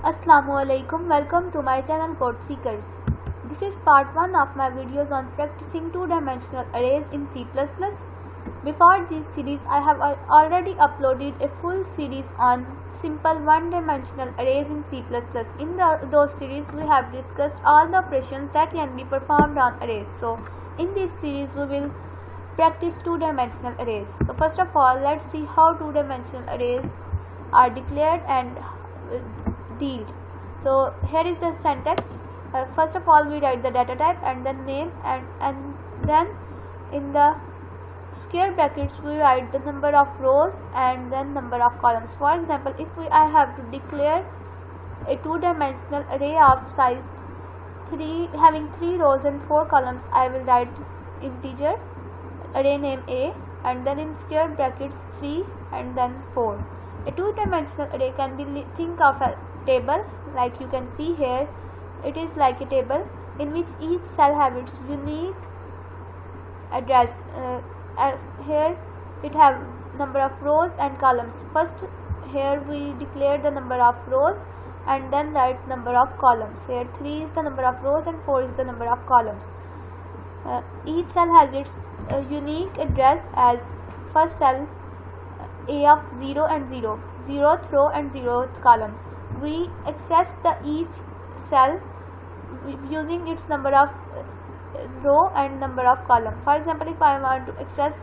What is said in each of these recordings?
Assalamualaikum, welcome to my channel Code Seekers. This is part 1 of my videos on practicing two-dimensional arrays in C++. Before this series, I have already uploaded a full series on simple one-dimensional arrays in C++. In those series, we have discussed all the operations that can be performed on arrays. So, in this series, we will practice two-dimensional arrays. So, first of all, let's see how two-dimensional arrays are declared and dealt. So here is the syntax. First of all, we write the data type and then name, and then in the square brackets we write the number of rows and then number of columns. For example, if I have to declare a two-dimensional array of size 3 having 3 rows and 4 columns, I will write integer array name A and then in square brackets 3 and then 4. A two-dimensional array can be think of a table, like you can see here. It is like a table in which each cell have its unique address. Here it have number of rows and columns. First here we declare the number of rows and then write number of columns. Here 3 is the number of rows and 4 is the number of columns. Each cell has its unique address as first cell A of 0 and 0, 0th row and 0th column. We access the each cell using its number of row and number of column. For example, if I want to access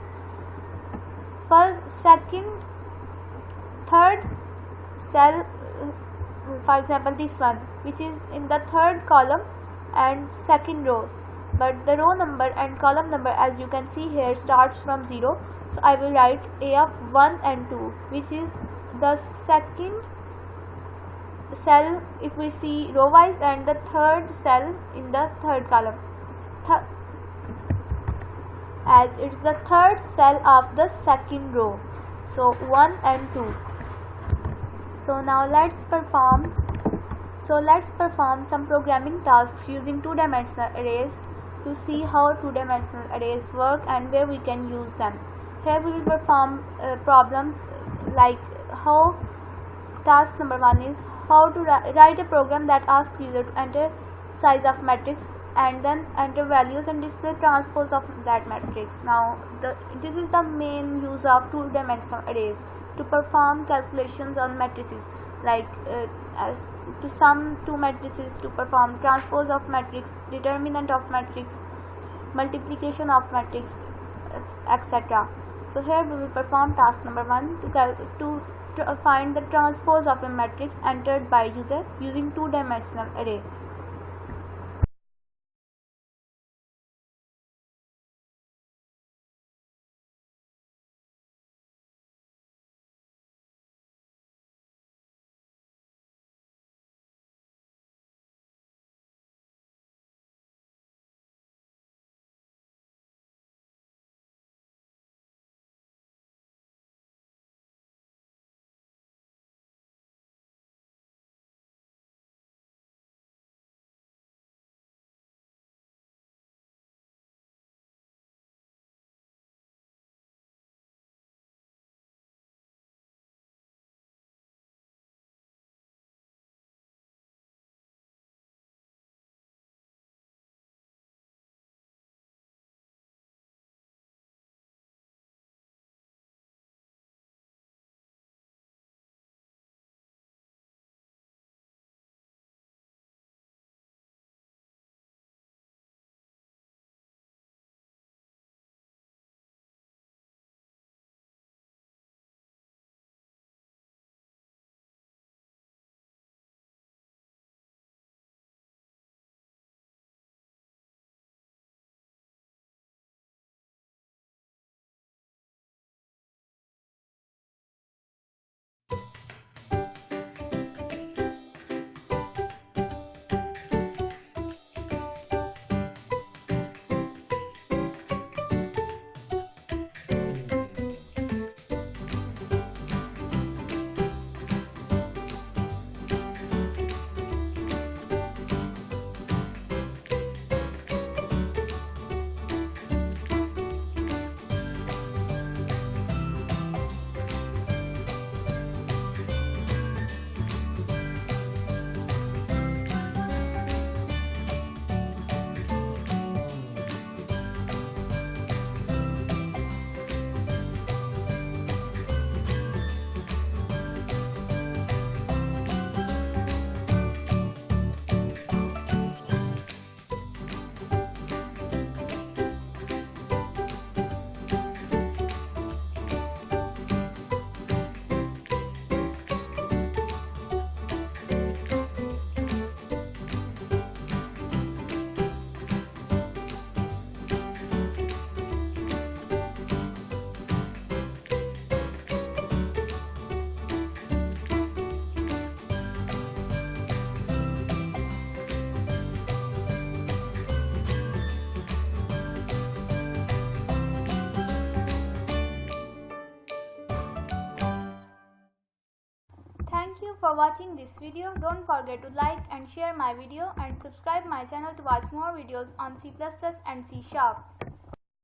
first, second, third cell, for example this one, which is in the third column and second row, but the row number and column number, as you can see here, starts from 0. So I will write A of 1 and 2, which is the second cell if we see row wise and the third cell in the third column, as it's the third cell of the second row. So 1 and 2. So now let's perform some programming tasks using two-dimensional arrays to see how two-dimensional arrays work and where we can use them. Here we will perform problems like how. Task number 1 is how to write a program that asks user to enter size of matrix and then enter values and display transpose of that matrix. Now this is the main use of two-dimensional arrays, to perform calculations on matrices, like as to sum two matrices, to perform transpose of matrix, determinant of matrix, multiplication of matrix, etc. So here we will perform task number 1 to find the transpose of a matrix entered by user using two-dimensional array. you for watching this video. Don't forget to like and share my video and subscribe my channel to watch more videos on C++ and C#.